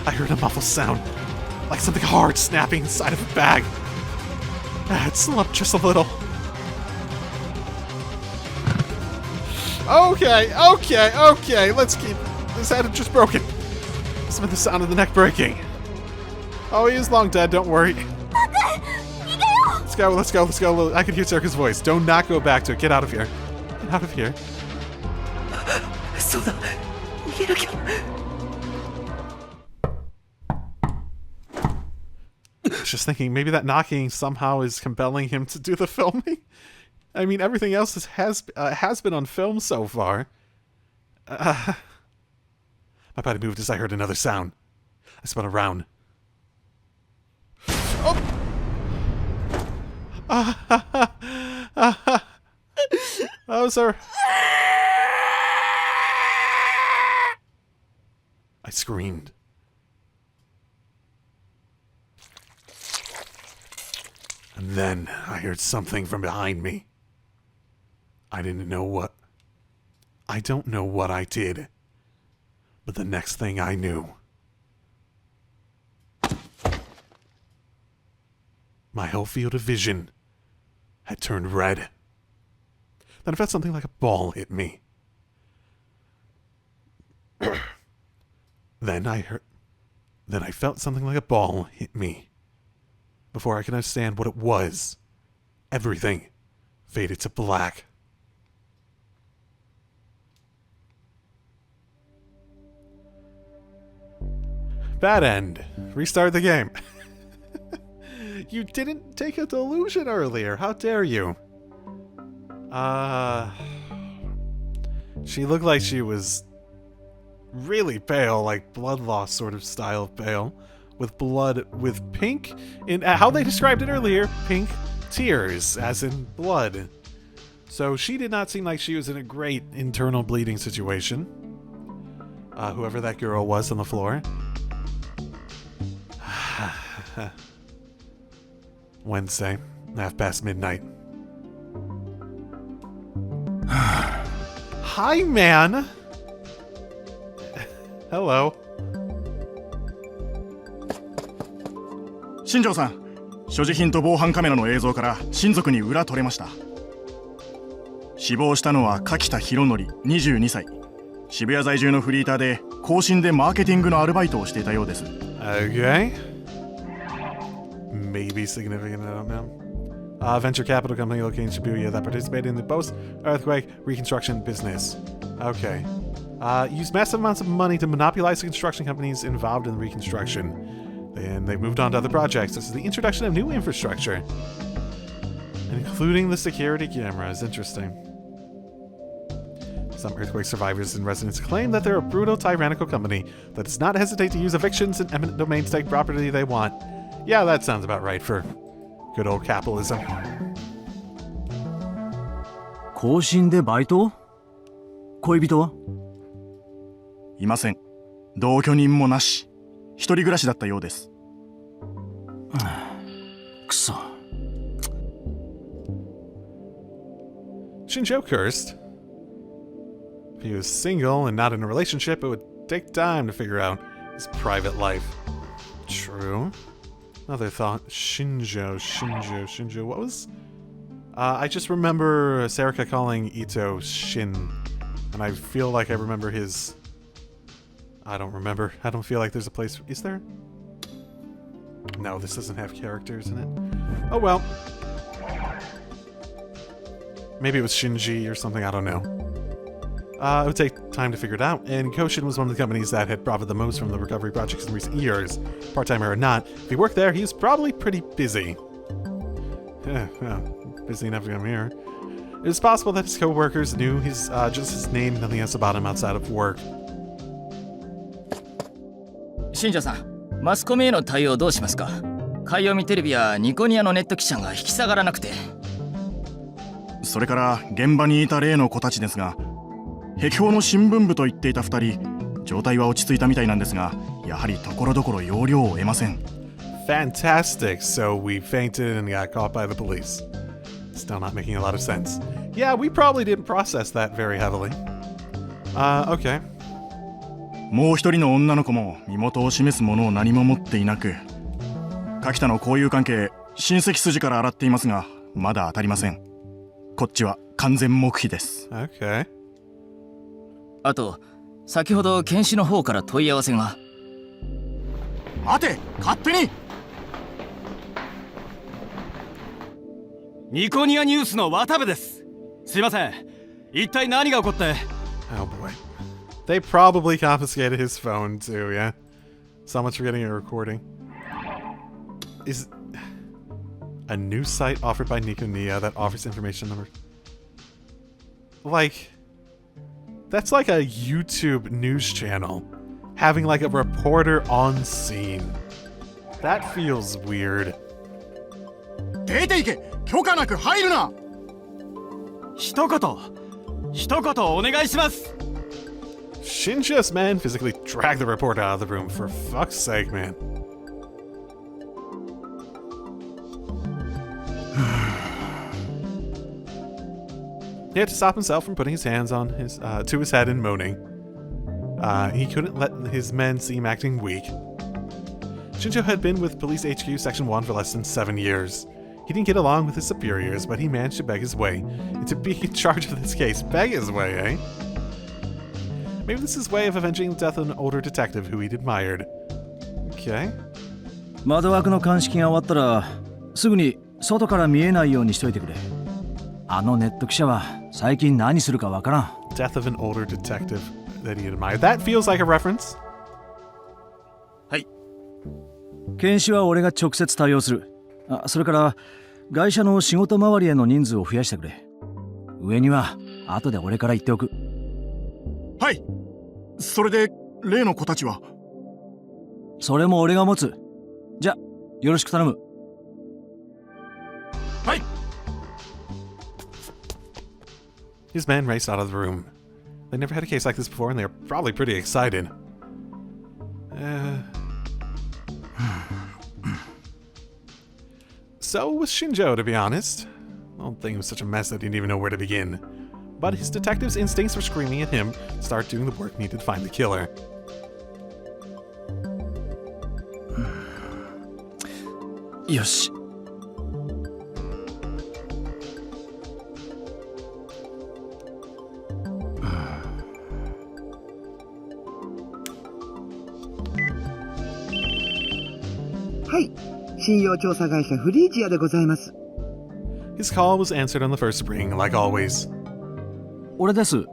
I heard a muffled sound, like something hard snapping inside of a bag. It slumped just a little. Okay, let's keep... His head had just broken. Must have been the sound of the neck breaking. Oh, he is long dead, don't worry. Let's go. I can hear Circa's voice. Do not go back to it. Get out of here. Get out of here. I was just thinking, maybe that knocking somehow is compelling him to do the filming. I mean, everything else has been on film so far. My body moved as I heard another sound. I spun around. Oh! Oh, sir. I screamed. And then I heard something from behind me. I don't know what I did. But the next thing I knew, my whole field of vision had turned red. Then I felt something like a ball hit me. Then I felt something like a ball hit me. Before I could understand what it was, everything faded to black. Bad end. Restart the game. You didn't take a delusion earlier. How dare you? She looked like she was really pale, like blood loss sort of style of pale. With pink, in how they described it earlier, pink tears, as in blood. So she did not seem like she was in a great internal bleeding situation. whoever that girl was on the floor. Wednesday, midnight. Hi, man. Hello. 新庄さん、所持品と防犯カメラの映像から親族に裏取れました。死亡したのは柿田博則22歳。渋谷在住のフリーターで更新でマーケティングのアルバイトをしていたようです。Okay. Maybe significant, I don't know. Venture capital company located in Shibuya that participated in the post-earthquake reconstruction business. Okay. Used massive amounts of money to monopolize the construction companies involved in the reconstruction. And they moved on to other projects, such as the introduction of new infrastructure, including the security cameras. Interesting. Some earthquake survivors and residents claim that they're a brutal, tyrannical company that does not hesitate to use evictions and eminent domain to take property they want. Yeah, that sounds about right for good old capitalism. 更新でバイト？恋人は？いません。同居人もなし。一人暮らしだったようです。くそ。Shinjo cursed. If he was single and not in a relationship, it would take time to figure out his private life. True. Another thought. Shinjo. What was... I just remember Sarika calling Ito Shin. And I feel like I remember his... I don't remember. I don't feel like there's a place... Is there? No, this doesn't have characters in it. Oh well. Maybe it was Shinji or something, I don't know. It would take time to figure it out, and Koshin was one of the companies that had profited the most from the recovery projects in recent years. Part-timer or not, if he worked there, he was probably pretty busy. Busy enough to come here. It was possible that his co-workers knew his just his name and nothing else about him outside of work. 新庄さん、マスコミへの対応どうしますか？海洋見テレビやニコニアのネット記者が引き下がらなくて。それから現場にいた例の子たちですが、壁標の新聞部と言っていた2人、状態は落ち着いたみたいなんですが、やはりところどころ要領を得ません。Fantastic, so we fainted and got caught by the police. Still not making a lot of sense. Yeah, we probably didn't process that very heavily. Okay. もう一人の女の子も身元を示すものを何も持っていなく、柿田の交友関係、親戚筋から洗っていますが、まだ当たりません。こっちは完全黙秘です。Okay. あと、先ほど検視の方から問い合わせが。待て、勝手に。ニコニアニュースの渡部です。すいません。一体何が起こって。Oh boy. They probably confiscated his phone too, yeah? So much for getting a recording. Is a new site offered by Nikonia that offers information number... Like... That's like a YouTube news channel. Having like a reporter on scene. That feels weird. 出ていけ！許可なく入るな！一言お願いします。Shinja's man physically dragged the reporter out of the room. For fuck's sake, man. He had to stop himself from putting his hands on his to his head and moaning. He couldn't let his men see him acting weak. Shinjo had been with Police HQ Section 1 for less than 7 years. He didn't get along with his superiors, but he managed to beg his way into being in charge of this case. Beg his way, eh? Maybe this is his way of avenging the death of an older detective who he'd admired. Okay. 窓枠の鑑識が終わったらすぐに外から見えないようにしといてくれ。あのネット記者は最近何するかわからん。Death of an older detective that he admired. That feels like a reference. はい。検視は俺が直接対応する。それから会社の仕事周りへの人数を増やしてくれ。上には後で俺から言っておく。はい。それで例の子たちは？それも俺が持つ。じゃ、よろしく頼む。はい。 His men raced out of the room. They never had a case like this before, and they're probably pretty excited. So was Shinjo, to be honest. I don't think it was such a mess that he didn't even know where to begin. But his detective's instincts were screaming at him to start doing the work needed to find the killer. Yoshi. His call was answered on the first ring, like always. 俺です。あ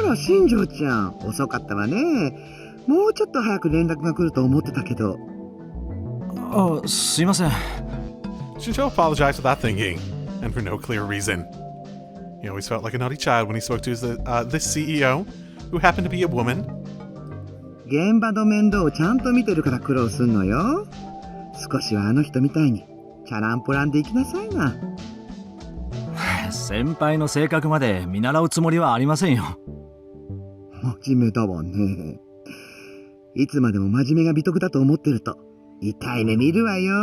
ら、新庄ちゃん、遅かったわね。もうちょっと早く連絡が来ると思ってたけど。あ、すいません。Shinjo apologized without thinking, and for no clear reason. He always felt like a naughty child when he spoke to this CEO, who happened to be a woman. 現場の面倒をちゃんと見てるから苦労すんのよ。少しはあの人みたいにチャランポランで行きなさいな。先輩の性格まで見習うつもりはありませんよ。真面目だわね。いつまでも真面目が美徳だと思ってると痛い目見るわよ。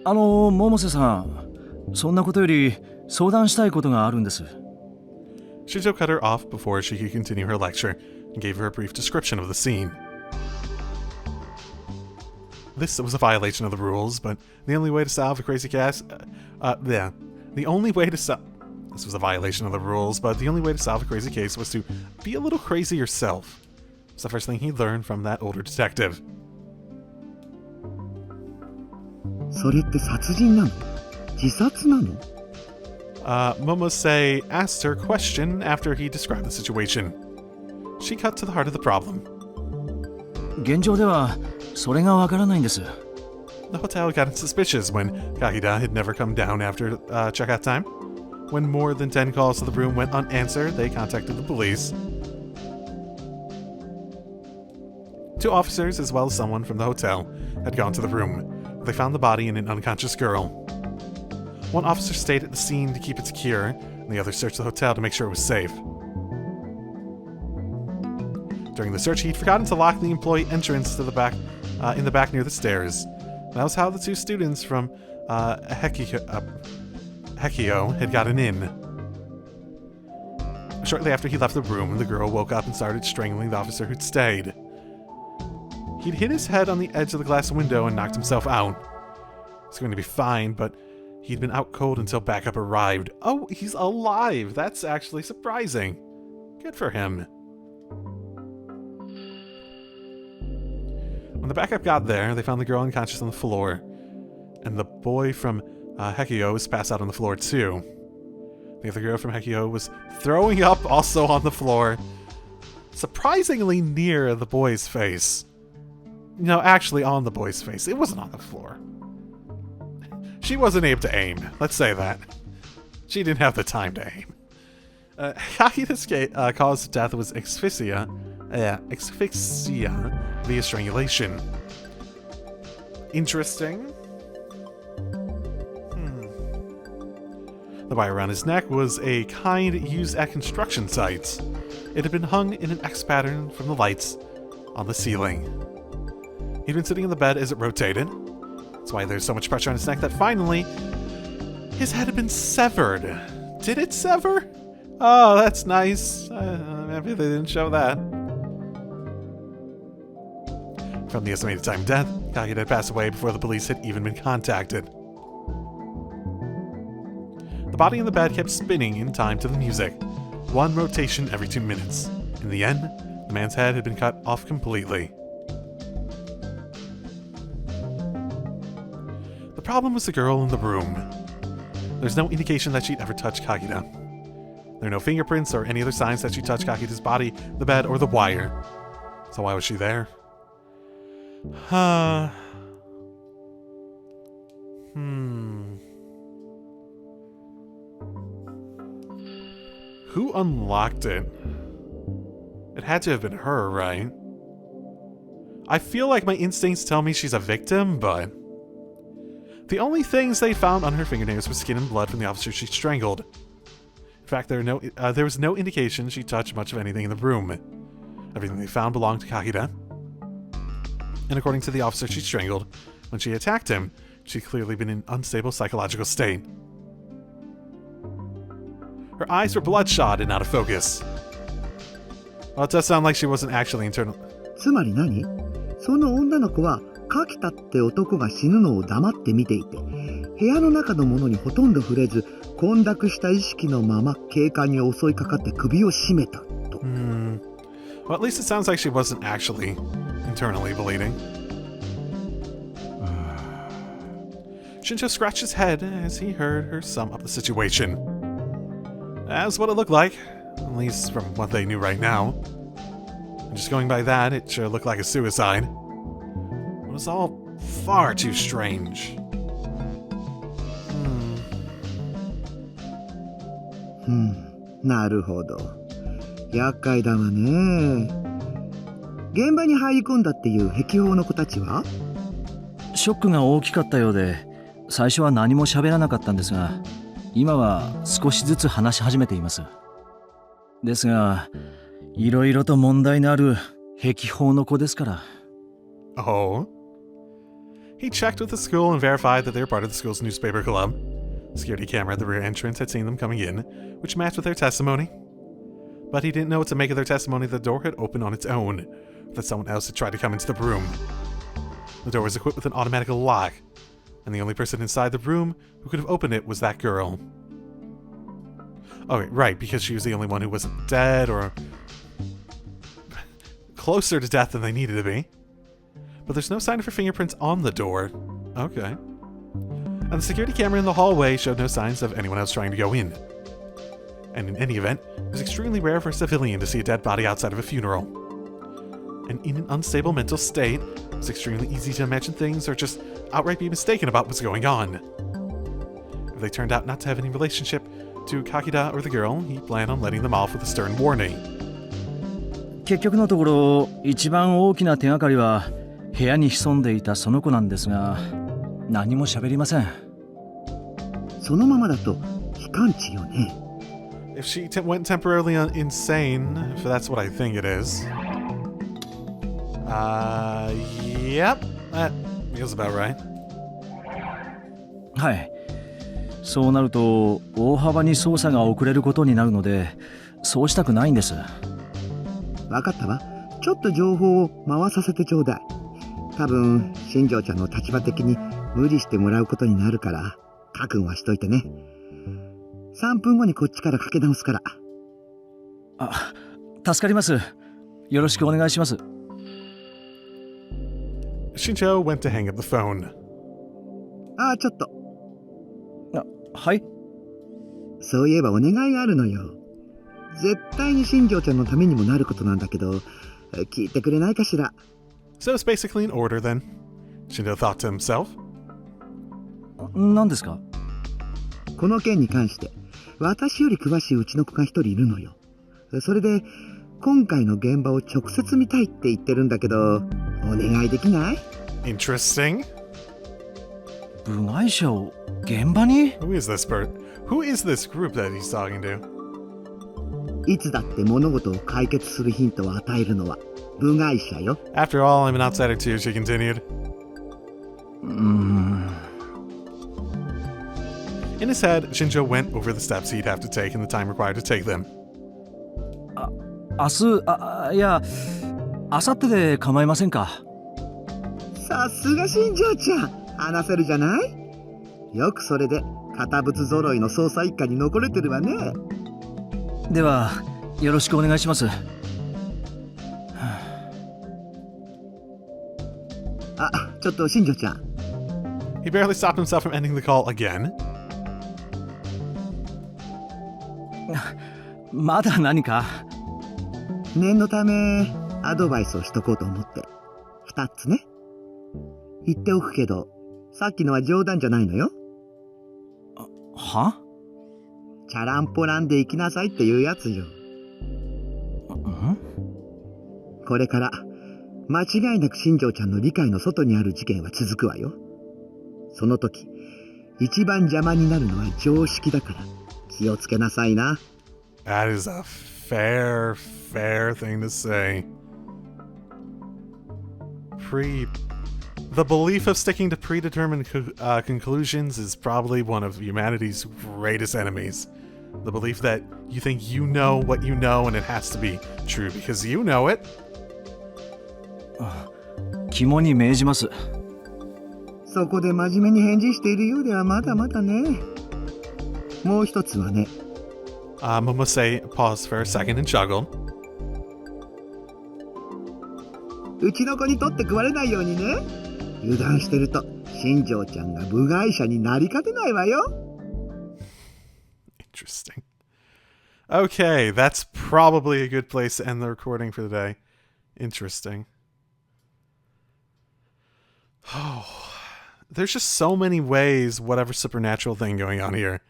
百瀬さん、そんなことより相談したいことがあるんです。Shinjo cut her off before she could continue her lecture and gave her a brief description of the scene. This was a violation of the rules, but the only way to solve a crazy case... The only way to solve... This was a violation of the rules, but the only way to solve a crazy case was to be a little crazy yourself. It's the first thing he learned from that older detective. それって殺人なの？自殺なの？Momose asked her question after he described the situation. She cut to the heart of the problem. 現状ではそれがわからないんです。The hotel got suspicious when Kakida had never come down after checkout time. When more than 10 calls to the room went unanswered, they contacted the police. 2 officers, as well as someone from the hotel, had gone to the room. They found the body in an unconscious girl. One officer stayed at the scene to keep it secure, and the other searched the hotel to make sure it was safe. During the search, he'd forgotten to lock the employee entrance to the back, in the back near the stairs. That was how the 2 students from Hekio had gotten in. Shortly after he left the room, the girl woke up and started strangling the officer who'd stayed. He'd hit his head on the edge of the glass window and knocked himself out. He's going to be fine, but he'd been out cold until backup arrived. Oh, he's alive! That's actually surprising. Good for him. When the backup got there, they found the girl unconscious on the floor. And the boy from Hekio was passed out on the floor too. The other girl from Hekio was throwing up also on the floor. Surprisingly near the boy's face. No, actually on the boy's face. It wasn't on the floor. She wasn't able to aim. Let's say that. She didn't have the time to aim. Kakida's cause of death was asphyxia via strangulation. Interesting. The wire around his neck was a kind used at construction sites. It had been hung in an X pattern from the lights on the ceiling. He'd been sitting in the bed as it rotated. That's why there's so much pressure on his neck that finally his head had been severed. Did it sever? Oh, that's nice. Maybe they didn't show that. From the estimated time of death, Kakita had passed away before the police had even been contacted. The body in the bed kept spinning in time to the music, 1 rotation every 2 minutes. In the end, the man's head had been cut off completely. The problem was the girl in the room. There's no indication that she'd ever touched Kakita. There are no fingerprints or any other signs that she touched Kakita's body, the bed, or the wire. So why was she there? Who unlocked it? It had to have been her, right? I feel like my instincts tell me she's a victim, but... The only things they found on her fingernails were skin and blood from the officer she strangled. In fact, there was no indication she touched much of anything in the room. Everything they found belonged to Kahira. And according to the officer she strangled, when she attacked him, she'd clearly been in an unstable psychological state. Her eyes were bloodshot and out of focus. Well, it does sound like she wasn't actually internal. つまり何？その女の子は柿田って男が死ぬのを黙って見ていて、部屋の中のものにほとんど触れず、混濁した意識のまま警官に襲いかかって首を絞めたと。Well, at least it sounds like she wasn't actually internally bleeding. Shinjo scratched his head as he heard her sum up the situation. That's what it looked like, at least from what they knew right now. And just going by that, it sure looked like a suicide. It was all far too strange. なるほど。厄介だわね。現場に入り込んだっていう壁砲の子たちは？ショックが大きかったようで、最初は何も喋らなかったんですが、今は少しずつ話し始めています。ですが、いろいろと問題のある壁砲の子ですから。Oh? He checked with the school and verified that they were part of the school's newspaper club. The security camera at the rear entrance had seen them coming in, which matched with their testimony. But he didn't know what to make of their testimony that the door had opened on its own, or that someone else had tried to come into the room. The door was equipped with an automatic lock, and the only person inside the room who could have opened it was that girl. Okay, right, because she was the only one who wasn't dead or closer to death than they needed to be. But there's no sign of her fingerprints on the door. Okay. And the security camera in the hallway showed no signs of anyone else trying to go in. And in any event, it was extremely rare for a civilian to see a dead body outside of a funeral. And in an unstable mental state, it was extremely easy to imagine things or just outright be mistaken about what's going on. If they turned out not to have any relationship to Kakida or the girl, he planned on letting them off with a stern warning. 結局のところ、一番大きな手がかりは部屋に潜んでいたその子なんですが、何も喋りません。そのままだと非感知よね。If she went temporarily insane, if that's what I think it is. Yep, that feels about right. はい。そうなると大幅に捜査が遅れることになるので、そうしたくないんです。わかったわ。ちょっと情報を回させてちょうだい。多分新庄ちゃんの立場的に無理してもらうことになるから覚悟はしといてね。3分後にこっちからかけ直すから。あ、助かります。よろしくお願いします。Shinjo went to hang up the phone. ちょっと。はい。そういえばお願いがあるのよ。絶対に新庄ちゃんのためにもなることなんだけど、聞いてくれないかしら。So it's basically an order then, Shinjo thought to himself. 何ですか？この件に関して私より詳しいうちの子が一人いるのよ。それで今回の現場を直接見たいって言ってるんだけど、お願いできない？ Interesting. 部外者を現場に？ Who is this group that he's talking to? いつだって物事を解決するヒントを与えるのは部外者よ。 After all, I'm an outsider too, she continued. In his head, Shinjo went over the steps he'd have to take and the time required to take them. 明日、いや、明後日で構いませんか？さすが新庄ちゃん、話せるじゃない？よくそれで堅物揃いの捜査一課に残れてるわね。では、よろしくお願いします。ちょっと新庄ちゃん。He barely stopped himself from ending the call again. まだ何か？念のためアドバイスをしとこうと思って。2つね。言っておくけど、さっきのは冗談じゃないのよ。は？チャランポランで行きなさいっていうやつよ。これから間違いなく新庄ちゃんの理解の外にある事件は続くわよ。その時一番邪魔になるのは常識だから気をつけなさいな。That is a fair thing to say. The belief of sticking to predetermined conclusions is probably one of humanity's greatest enemies. The belief that you think you know what you know and it has to be true because you know it. 肝に銘じます。そこで真面目に返事しているようではまだまだね。もう一つはね。Momose paused for a second and chuckled. うちの子に取って食われないようにね。油断してると新庄ちゃんが部外者になりかけないわよ。Interesting. Okay, that's probably a good place to end the recording for the day. Interesting. Oh, there's just so many ways whatever supernatural thing going on here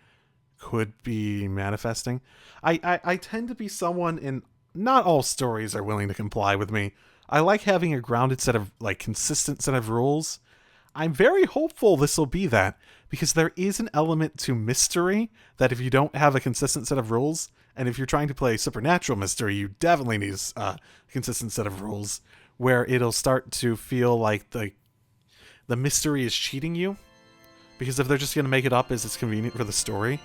could be manifesting. I tend to be someone in not all stories are willing to comply with me. I like having a grounded set of, like, consistent set of rules. I'm very hopeful this will be that, because there is an element to mystery that if you don't have a consistent set of rules, and if you're trying to play supernatural mystery, you definitely need a consistent set of rules, where it'll start to feel like the mystery is cheating you. Because if they're just going to make it up as it's convenient for the story,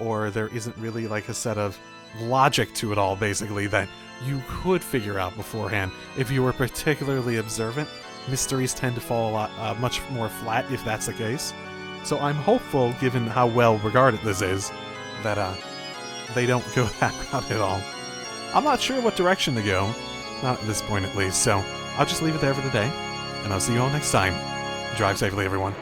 or there isn't really like a set of logic to it all, basically, that you could figure out beforehand if you were particularly observant, mysteries tend to fall a lot much more flat if that's the case. So I'm hopeful, given how well regarded this is, that they don't go that route at all. I'm not sure what direction to go, not at this point at least, so I'll just leave it there for today, and I'll see you all next time. Drive safely, everyone.